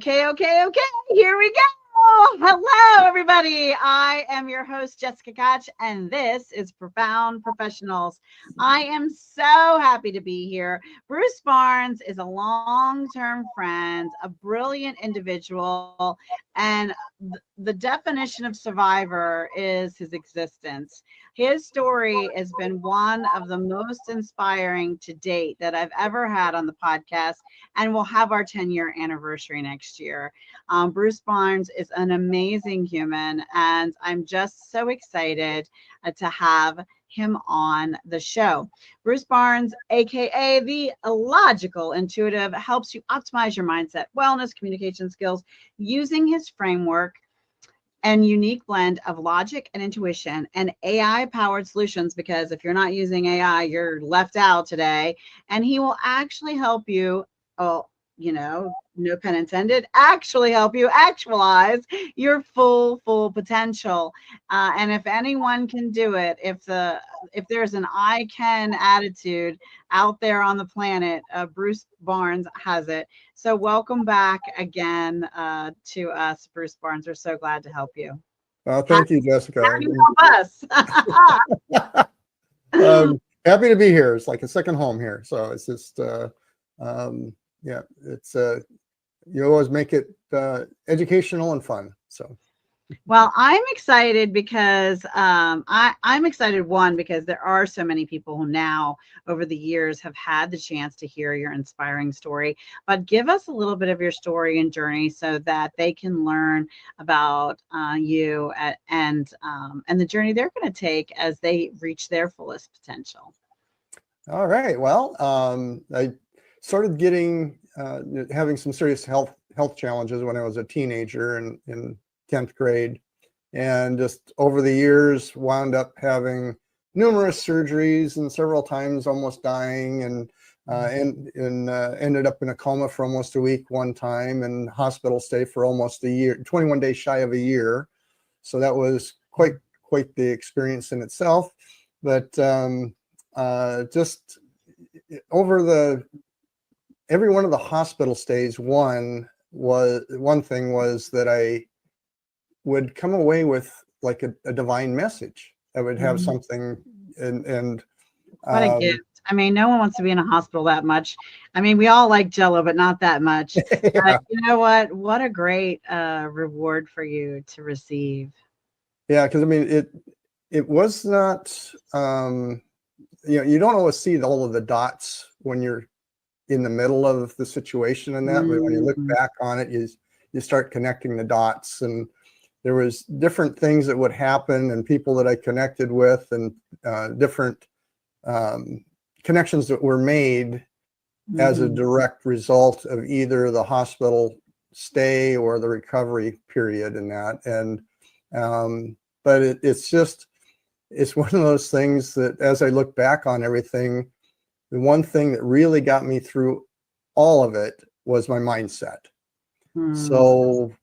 Okay. Here we go. Hello, everybody. I am your host, Jessica Koch, and this is Profound Professionals. I am so happy to be here. Bruce Barnes is a long-term friend, a brilliant individual, and the definition of survivor is his existence. His story has been one of the most inspiring to date that I've ever had on the podcast, and we'll have our 10-year anniversary next year. Bruce Barnes is an amazing human, and I'm just so excited to have him on the show. Bruce Barnes, aka the Logical Intuitive, helps you optimize your mindset, wellness, communication skills using his framework and unique blend of logic and intuition and AI powered solutions, because if you're not using AI, you're left out today. And he will actually help you, no pun intended, actually help you actualize your full potential. And if anyone can do it, if there's an I can attitude out there on the planet, Bruce Barnes has it. So welcome back again to us, Bruce Barnes. We're so glad to help you. Thank you, Jessica. How do you help us? Happy to be here. It's like a second home here. So it's just, it's you always make it educational and fun. So. Well, I'm excited because I'm excited, one, because there are so many people who now over the years have had the chance to hear your inspiring story. But give us a little bit of your story and journey so that they can learn about you and the journey they're going to take as they reach their fullest potential. All right. Well, I started having some serious health challenges when I was a teenager in 10th grade, and just over the years wound up having numerous surgeries and several times almost dying, and ended up in a coma for almost a week one time, and hospital stay for almost a year, 21 days shy of a year. So that was quite the experience in itself. But just over every one of the hospital stays, one thing was that I would come away with like a divine message. I would have something, and what a gift. I mean, no one wants to be in a hospital that much. I mean, we all like Jello, but not that much. Yeah. You know what a great reward for you to receive. Yeah, because I mean, it was not, you don't always see all of the dots when you're in the middle of the situation and that, but when you look back on it, you start connecting the dots, and there was different things that would happen and people that I connected with, and different connections that were made as a direct result of either the hospital stay or the recovery period in that. And but it's one of those things that as I look back on everything, the one thing that really got me through all of it was my mindset. So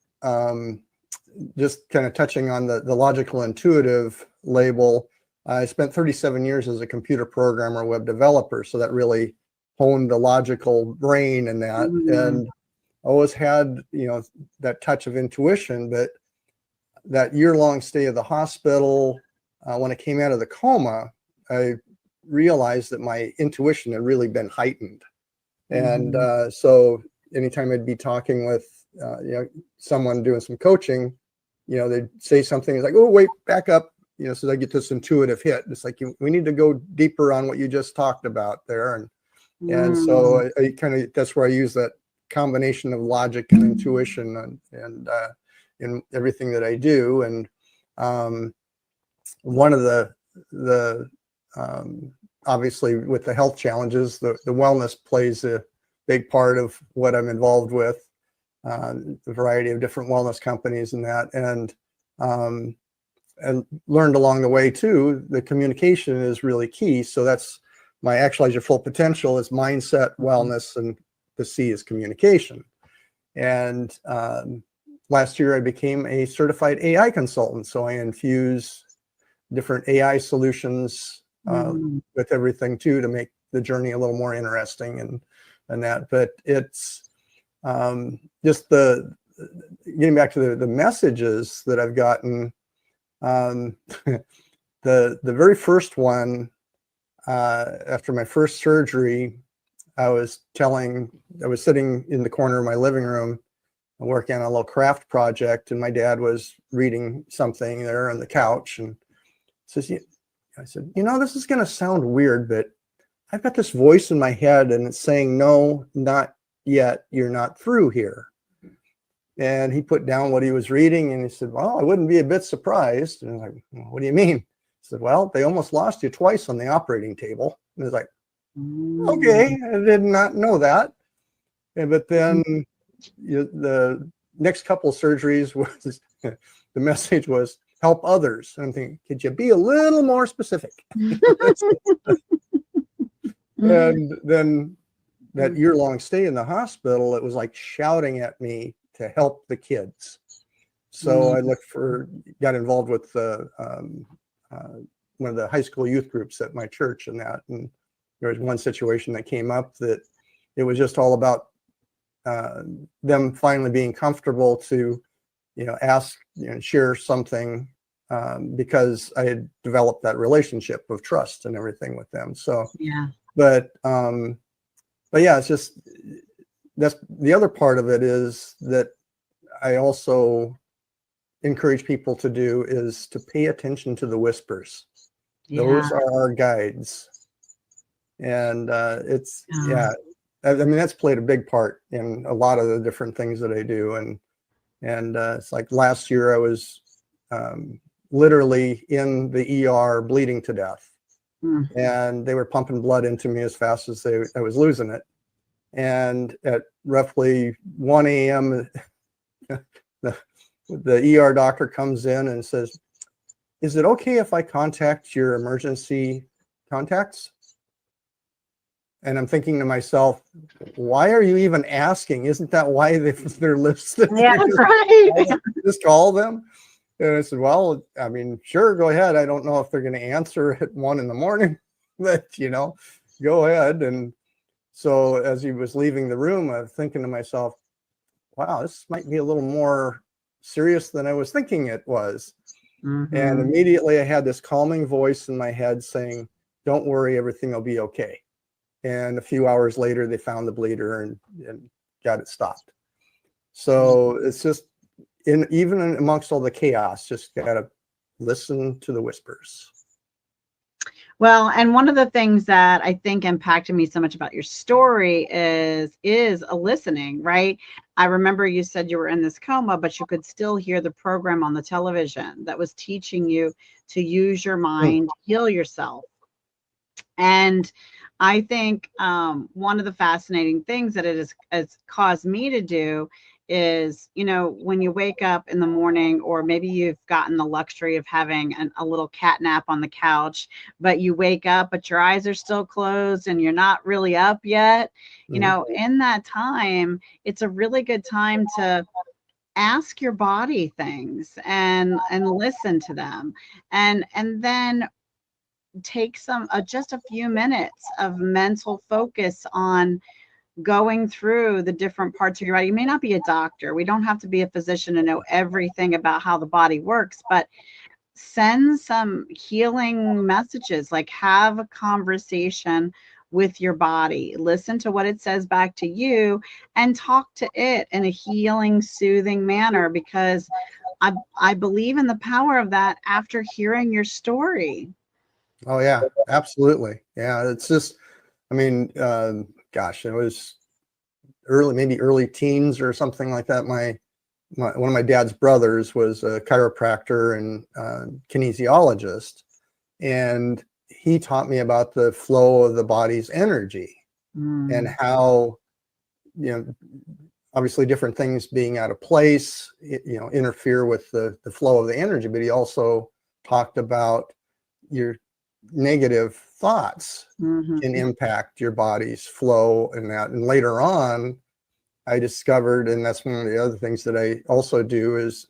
just kind of touching on the logical intuitive label, I spent 37 years as a computer programmer, web developer. So that really honed the logical brain in that. And I always had, that touch of intuition, but that year-long stay of the hospital, when I came out of the coma, I realized that my intuition had really been heightened. And so anytime I'd be talking with someone doing some coaching, they'd say something, it's like, oh, wait, back up, so I get this intuitive hit. It's like, we need to go deeper on what you just talked about there. And so I kind of, that's where I use that combination of logic and intuition and in everything that I do. And one of the obviously with the health challenges, the wellness plays a big part of what I'm involved with, the variety of different wellness companies and that. And learned along the way too, the communication is really key. So that's my Actualize Your Full Potential is mindset, wellness, and the C is communication. And last year I became a certified AI consultant. So I infuse different AI solutions with everything too, to make the journey a little more interesting and that. But it's just getting back to the messages that I've gotten, the very first one, after my first surgery, I was sitting in the corner of my living room working on a little craft project, and my dad was reading something there on the couch, and I said, this is going to sound weird, but I've got this voice in my head and it's saying, no, not yet. You're not through here. And he put down what he was reading and he said, well, I wouldn't be a bit surprised. And I was like, well, what do you mean? He said, well, they almost lost you twice on the operating table. And I was like, okay, I did not know that. But then the next couple of surgeries was, the message was, help others. And I'm thinking, could you be a little more specific? And then that year-long stay in the hospital, it was like shouting at me to help the kids. So I got involved with one of the high school youth groups at my church and that. And there was one situation that came up that it was just all about them finally being comfortable to, ask, share something, because I had developed that relationship of trust and everything with them. So, but yeah, it's just, that's the other part of it is that I also encourage people to do is to pay attention to the whispers. Those are our guides. And I mean, that's played a big part in a lot of the different things that I do. And it's like last year I was literally in the ER bleeding to death. And they were pumping blood into me as fast as I was losing it. And at roughly 1 a.m., the ER doctor comes in and says, is it okay if I contact your emergency contacts? And I'm thinking to myself, why are you even asking? Isn't that why they're listed? Yeah, right. Just call them. And I said, well, I mean, sure, go ahead. I don't know if they're going to answer at 1 a.m, but, go ahead. And so as he was leaving the room, I was thinking to myself, wow, this might be a little more serious than I was thinking it was. And immediately I had this calming voice in my head saying, don't worry, everything will be okay. And a few hours later, they found the bleeder and got it stopped. So it's just, even amongst all the chaos, just got to listen to the whispers. Well, and one of the things that I think impacted me so much about your story is a listening, right? I remember you said you were in this coma, but you could still hear the program on the television that was teaching you to use your mind, heal yourself. And I think one of the fascinating things that it has caused me to do is, when you wake up in the morning, or maybe you've gotten the luxury of having a little cat nap on the couch, but you wake up, but your eyes are still closed and you're not really up yet. In that time, it's a really good time to ask your body things and listen to them. And then take just a few minutes of mental focus on going through the different parts of your body. You may not be a doctor. We don't have to be a physician to know everything about how the body works, but send some healing messages, like have a conversation with your body, listen to what it says back to you, and talk to it in a healing, soothing manner, because I believe in the power of that after hearing your story. Oh yeah, absolutely. Yeah, it's just, I mean, gosh, it was maybe early teens or something like that. One of my dad's brothers was a chiropractor and kinesiologist, and he taught me about the flow of the body's energy and how, obviously different things being out of place, interfere with the flow of the energy. But he also talked about your negative thoughts can impact your body's flow and that. And later on, I discovered, and that's one of the other things that I also do is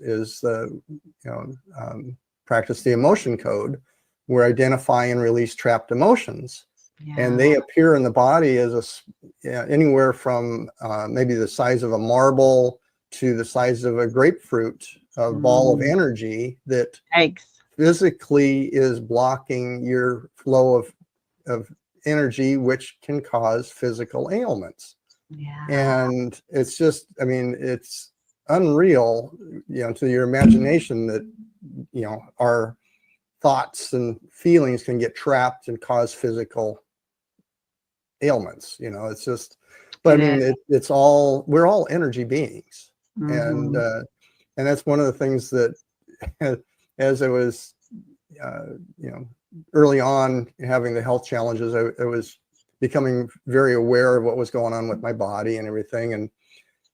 practice the emotion code, where identify and release trapped emotions. and Yeah. they appear in the body as anywhere from maybe the size of a marble to the size of a grapefruit, a ball of energy that Eggs. physically is blocking your flow of energy, which can cause physical ailments. Yeah. And it's just, I mean, it's unreal, to your imagination that, our thoughts and feelings can get trapped and cause physical ailments. It's just, but I mean, it's all, we're all energy beings. And that's one of the things that as I was, early on having the health challenges, I was becoming very aware of what was going on with my body and everything.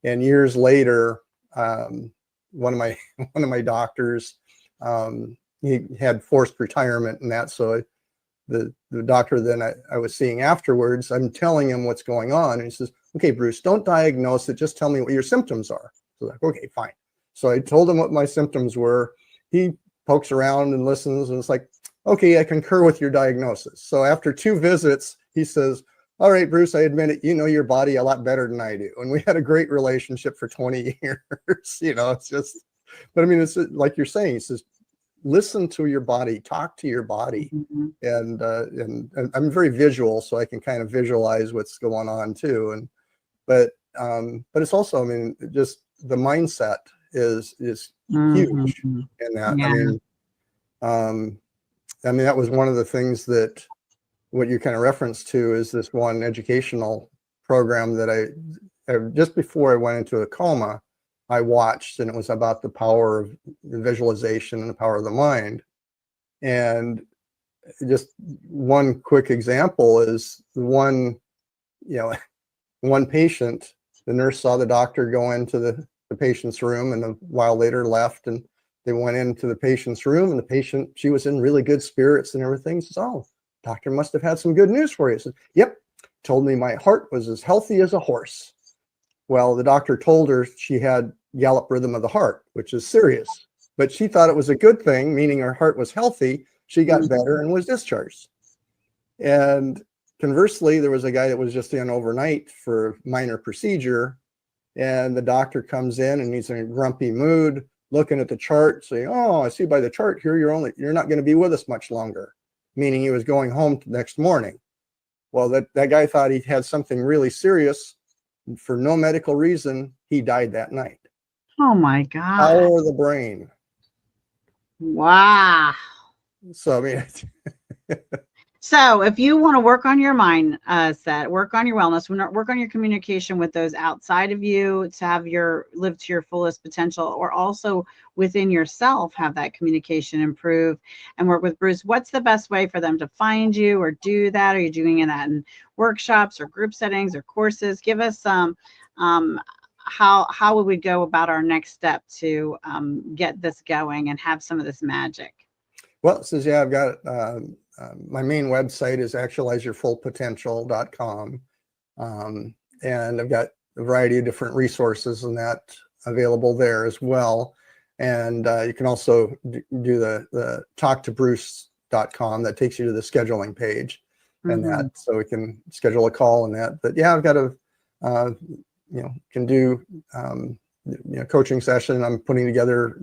And years later, one of my doctors, he had forced retirement and that. So the doctor then I was seeing afterwards, I'm telling him what's going on. And he says, okay, Bruce, don't diagnose it. Just tell me what your symptoms are. So like, okay, fine. So I told him what my symptoms were. He pokes around and listens, and it's like, okay, I concur with your diagnosis. So after 2 visits, he says, all right, Bruce, I admit it, you know your body a lot better than I do. And we had a great relationship for 20 years. It's just, but I mean, it's like you're saying, he says, listen to your body, talk to your body. And I'm very visual, so I can kind of visualize what's going on too. But it's also, I mean, just the mindset is huge in that. I mean, that was one of the things that what you kind of referenced to is this one educational program that I just before I went into a coma, I watched, and it was about the power of visualization and the power of the mind. And just one quick example is one patient, the nurse saw the doctor go into the patient's room, and a while later left, and they went into the patient's room, and the patient, she was in really good spirits and everything. Says, oh, doctor must have had some good news for you. Says, yep, told me my heart was as healthy as a horse. Well, the doctor told her she had gallop rhythm of the heart, which is serious, but she thought it was a good thing, meaning her heart was healthy. She got better and was discharged. And conversely, there was a guy that was just in overnight for a minor procedure, and the doctor comes in and he's in a grumpy mood, looking at the chart, saying, oh, I see by the chart here, you're not going to be with us much longer, meaning he was going home the next morning. Well, that guy thought he had something really serious. For no medical reason, he died that night. Oh my God. Power of the brain. Wow. So, I mean, so if you want to work on your mindset, work on your wellness, work on your communication with those outside of you to have live to your fullest potential, or also within yourself, have that communication improve and work with Bruce, what's the best way for them to find you or do that? Are you doing that in workshops or group settings or courses? Give us some, how would we go about our next step to get this going and have some of this magic? Well, it says, yeah, I've got my main website is actualizeyourfullpotential.com. And I've got a variety of different resources and that available there as well. And you can also do the talktobruce.com that takes you to the scheduling page and that, so we can schedule a call and that. But yeah, I've got can do coaching session. I'm putting together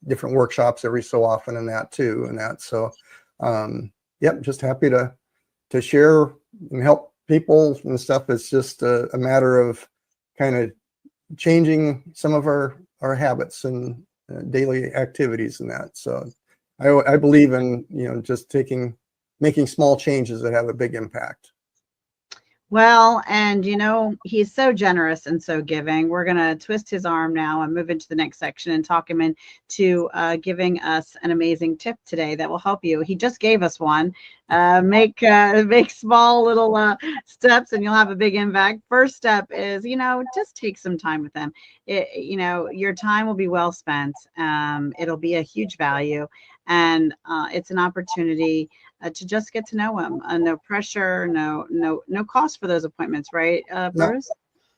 different workshops every so often and that too, and that. So yep, just happy to share and help people and stuff. It's just a matter of kind of changing some of our habits and daily activities and that. So I believe in just making small changes that have a big impact. Well, and he's so generous and so giving. We're going to twist his arm now and move into the next section and talk him into giving us an amazing tip today that will help you. He just gave us one. Make small little steps and you'll have a big impact. First step is, just take some time with them. Your time will be well spent. It'll be a huge value, and it's an opportunity to just get to know him. No pressure, no cost for those appointments, right, Bruce?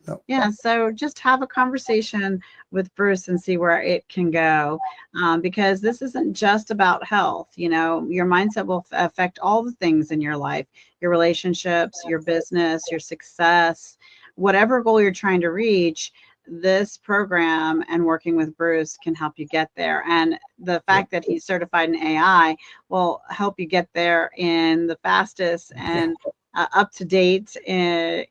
No. Yeah, so just have a conversation with Bruce and see where it can go, because this isn't just about health. Your mindset will affect all the things in your life, your relationships, your business, your success, whatever goal you're trying to reach. This program and working with Bruce can help you get there. And the fact that he's certified in AI will help you get there in the fastest and up to date in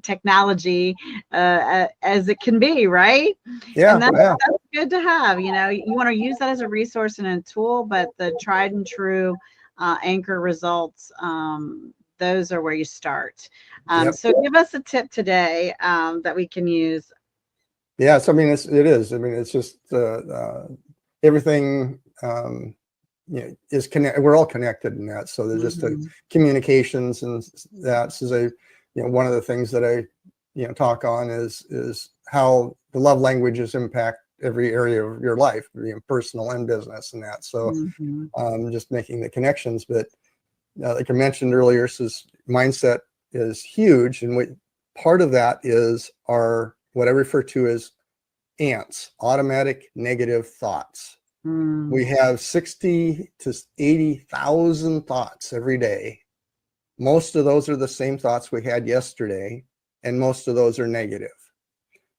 technology as it can be, right? Yeah, And yeah, that's good to have. You want to use that as a resource and a tool, but the tried and true anchor results, those are where you start. yep. So give us a tip today that we can use. Yeah, so I mean, it is. I mean, it's just everything is connected. We're all connected in that. So there's just communications, and that's one of the things that I talk on is how the love languages impact every area of your life, personal and business, and that. So just making the connections. But like I mentioned earlier, mindset is huge, and part of that is what I refer to as ants, automatic negative thoughts. We have 60 to 80,000 thoughts every day. Most of those are the same thoughts we had yesterday, and most of those are negative.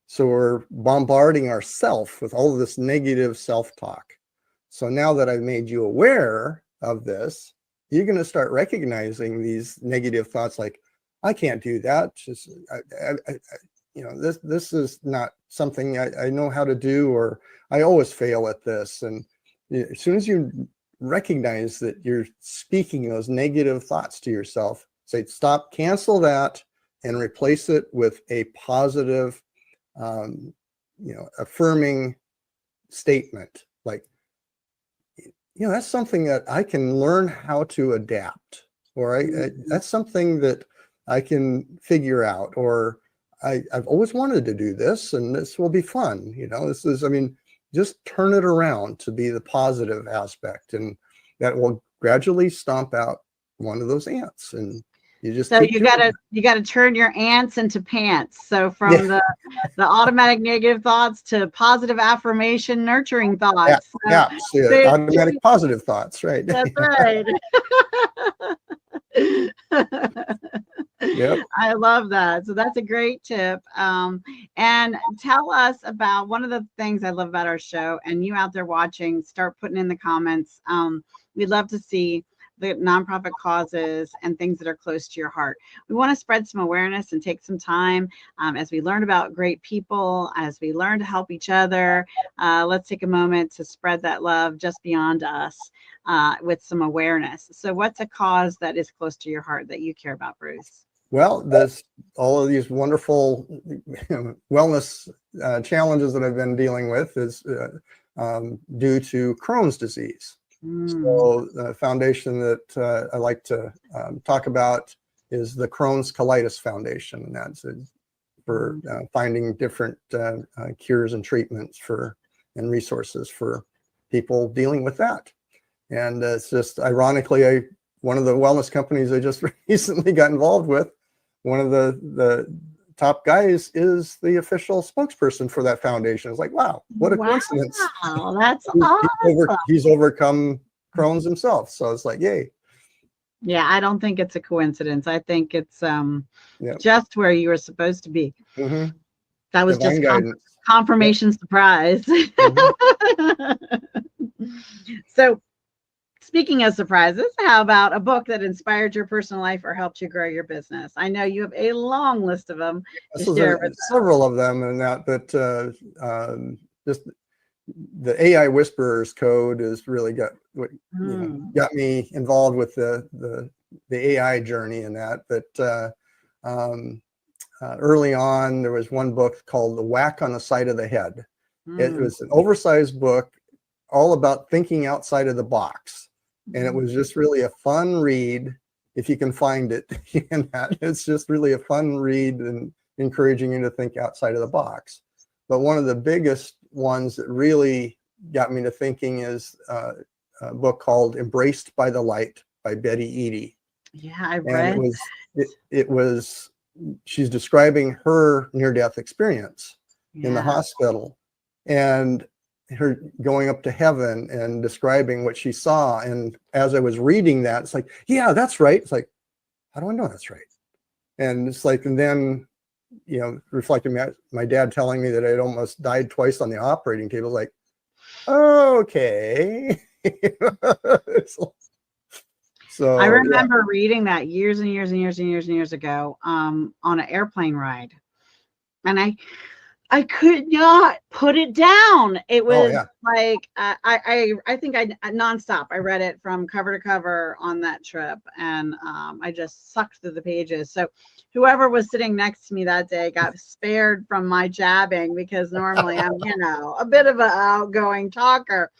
So we're bombarding ourselves with all of this negative self-talk. So now that I've made you aware of this, you're going to start recognizing these negative thoughts like, I can't do that. This is not something I know how to do, or I always fail at this. And as soon as you recognize that you're speaking those negative thoughts to yourself, say, stop, cancel that, and replace it with a positive, affirming statement. Like, that's something that I can learn how to adapt, or that's something that I can figure out, or I've always wanted to do this, and this will be fun. This is, just turn it around to be the positive aspect, and that will gradually stomp out one of those ants. And you just you gotta turn your ants into pants. So from the automatic negative thoughts to positive affirmation, nurturing thoughts. Automatic positive thoughts, right? That's right. Yep. I love that. So that's a great tip. And tell us about one of the things I love about our show, and you out there watching, start putting in the comments. We'd love to see the nonprofit causes and things that are close to your heart. We want to spread some awareness and take some time as we learn about great people, as we learn to help each other. Let's take a moment to spread that love just beyond us with some awareness. So what's a cause that is close to your heart that you care about, Bruce? Well, there's all of these wonderful wellness challenges that I've been dealing with is due to Crohn's disease. So the foundation that I like to talk about is the Crohn's Colitis Foundation, and that's for finding different cures and treatments and resources for people dealing with that. And it's just ironically, one of the wellness companies I just recently got involved with, one of the top guys is the official spokesperson for that foundation. It's like, wow, what a coincidence. Wow, that's awesome. He's overcome Crohn's himself. So it's like, yay. Yeah, I don't think it's a coincidence. I think it's just where you were supposed to be. That was divine just confirmation surprise. So speaking of surprises, how about a book that inspired your personal life or helped you grow your business? I know you have a long list of them to share with us. Several of them, and that, but just the AI Whisperer's Code has really got me involved with the AI journey in that. But early on, there was one book called The Whack on the Side of the Head. It was an oversized book all about thinking outside of the box. And it was just really a fun read, if you can find it. In that, it's just really a fun read and encouraging you to think outside of the box. But one of the biggest ones that really got me to thinking is a book called Embraced by the Light by Betty Eadie. Yeah, I read. And it was she's describing her near-death experience in the hospital, and her going up to heaven and describing what she saw. And as I was reading that, it's like, yeah, that's right. It's like, how do I know that's right? And it's like, and then, you know, reflecting my dad telling me that I'd almost died twice on the operating table, like, okay. So I remember reading that years and years and years and years and years ago on an airplane ride, and I could not put it down. It was like I think I nonstop. I read it from cover to cover on that trip, and I just sucked through the pages. So whoever was sitting next to me that day got spared from my jabbing, because normally I'm, you know, a bit of an outgoing talker.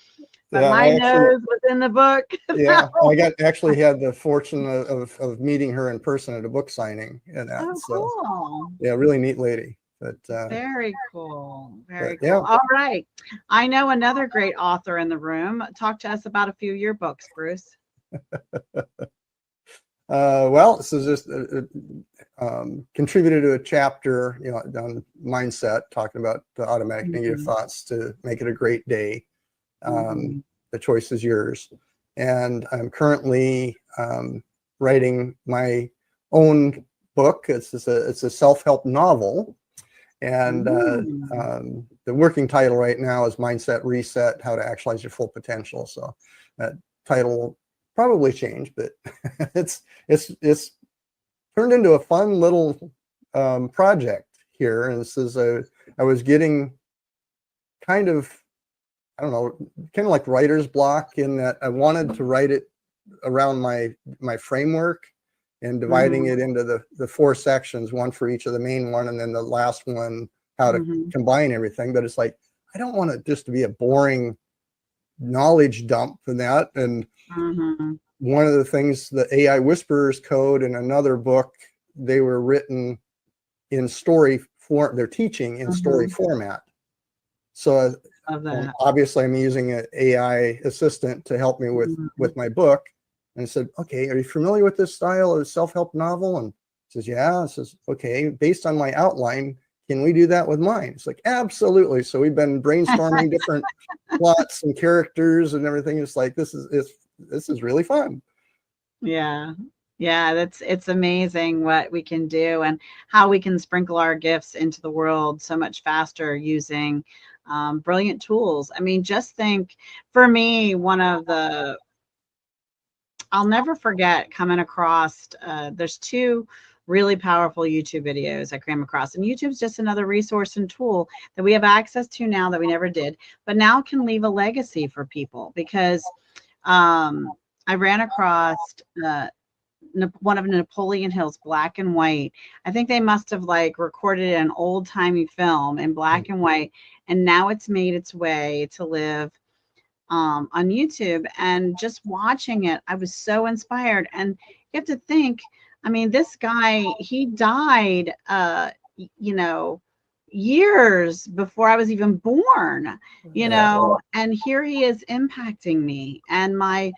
But my nose was in the book. Yeah, I actually had the fortune of meeting her in person at a book signing and that. Oh, so cool. Yeah, really neat lady. But very cool. Very cool. Yeah. All right. I know another great author in the room. Talk to us about a few of your books, Bruce. Well, this is just contributed to a chapter, you know, on mindset, talking about the automatic negative thoughts to make it a great day. The choice is yours. And I'm currently writing my own book. It's a self-help novel. And the working title right now is Mindset Reset, How to Actualize Your Full Potential. So that title will probably change, but it's turned into a fun little project here. And this is I was getting kind of, I don't know, kind of like writer's block, in that I wanted to write it around my framework, and dividing it into the 4 sections, one for each of the main one, and then the last one, how to combine everything. But it's like, I don't want it just to be a boring knowledge dump in that. And one of the things, the AI Whisperers Code in another book, they were written in story form. They're teaching in story format. So obviously I'm using an AI assistant to help me with my book. And I said, okay, are you familiar with this style of self-help novel? And he says, yeah. I says, okay, based on my outline, can we do that with mine? It's like, absolutely. So we've been brainstorming different plots and characters and everything. It's like, this is really fun. Yeah. Yeah, it's amazing what we can do and how we can sprinkle our gifts into the world so much faster using brilliant tools. I mean, just think, for me, I'll never forget coming across, there's 2 really powerful YouTube videos I came across. And YouTube's just another resource and tool that we have access to now that we never did, but now can leave a legacy for people. Because I ran across one of Napoleon Hill's black and white. I think they must have like recorded an old timey film in black and white, and now it's made its way to live on YouTube. And just watching it, I was so inspired. And you have to think, I mean, this guy, he died, you know, years before I was even born, you know, and here he is impacting me and my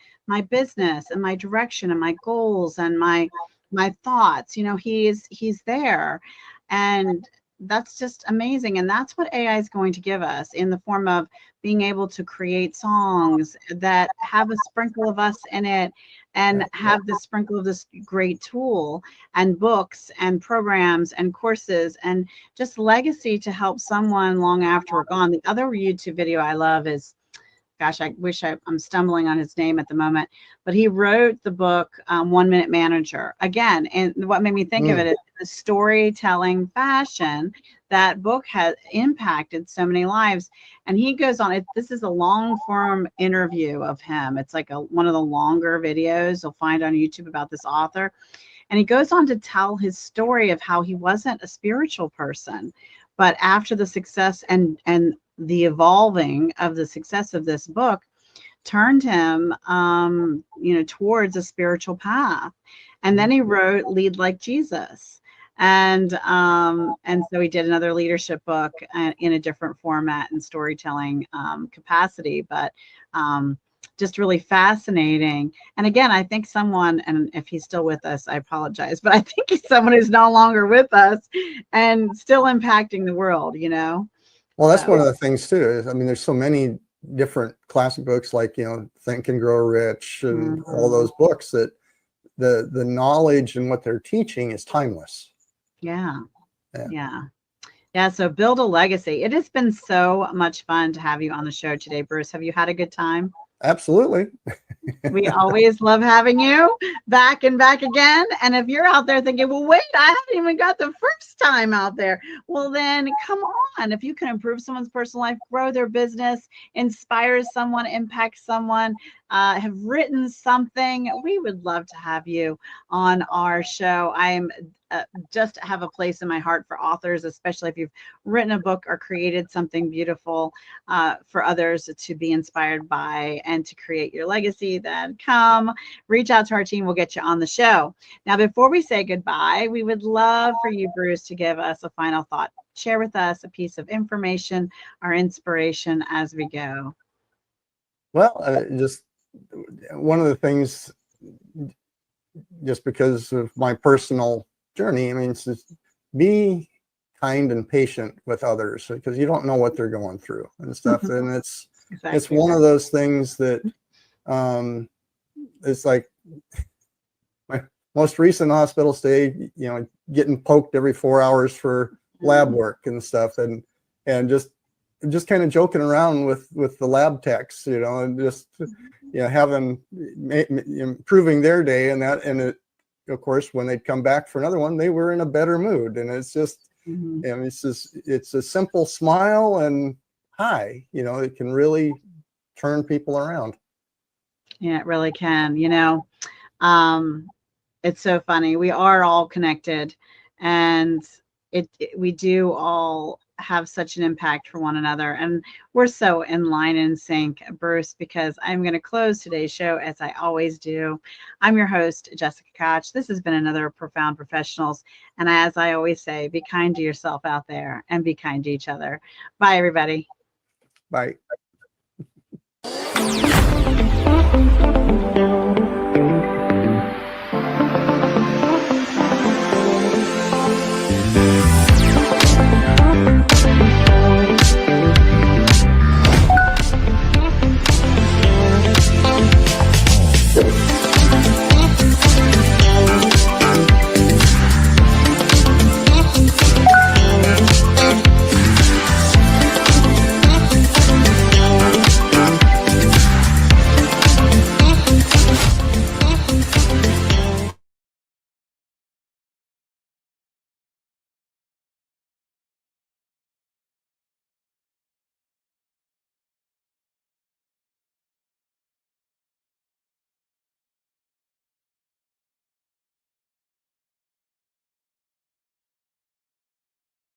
business and my direction and my goals and my thoughts. You know, he's there. And that's just amazing. And that's what AI is going to give us, in the form of being able to create songs that have a sprinkle of us in it, and have the sprinkle of this great tool, and books and programs and courses, and just legacy to help someone long after we're gone. The other YouTube video I love is, gosh, I wish I'm stumbling on his name at the moment, but he wrote the book 1 Minute Manager. Again, and what made me think of it is the storytelling fashion. That book has impacted so many lives. And he goes on, this is a long form interview of him. It's like one of the longer videos you'll find on YouTube about this author. And he goes on to tell his story of how he wasn't a spiritual person, but after the success and the evolving of the success of this book turned him, you know, towards a spiritual path. And then he wrote Lead Like Jesus. And so he did another leadership book in a different format and storytelling capacity. But just really fascinating. And again, I think someone, and if he's still with us, I apologize, but I think he's someone who's no longer with us and still impacting the world, you know? Well, that's So, one of the things too. Is, I mean, there's so many different classic books like, Think and Grow Rich and all those books that the knowledge and what they're teaching is timeless. yeah. Yeah. So build a legacy. It has been so much fun to have you on the show today, Bruce. Have you had a good time? Absolutely. We always love having you back and back again. And if you're out there thinking, well, wait, I haven't even got the first time out there. Well, then come on. If you can improve someone's personal life, grow their business, inspire someone, impact someone, have written something, we would love to have you on our show. I am just have a place in my heart for authors, especially if you've written a book or created something beautiful for others to be inspired by and to create your legacy. Then come reach out to our team. We'll get you on the show. Now, before we say goodbye, we would love for you, Bruce, to give us a final thought. Share with us a piece of information or inspiration as we go. Well, just one of the things, just because of my personal journey, I mean, it's just be kind and patient with others, because you don't know what they're going through and stuff. And it's one of those things that it's like my most recent hospital stay, getting poked every 4 hours for lab work and stuff, and just kind of joking around with the lab techs, and just having improving their day, and it, of course, when they'd come back for another one, they were in a better mood. And it's just, it's a simple smile and hi, it can really turn people around. Yeah, it really can. It's so funny. We are all connected, and we do all have such an impact for one another, and we're so in line and sync, Bruce, because I'm going to close today's show as I always do. I'm your host, Jessica Koch. This has been another Profound Professionals, and as I always say, be kind to yourself out there and be kind to each other. Bye, everybody. Bye.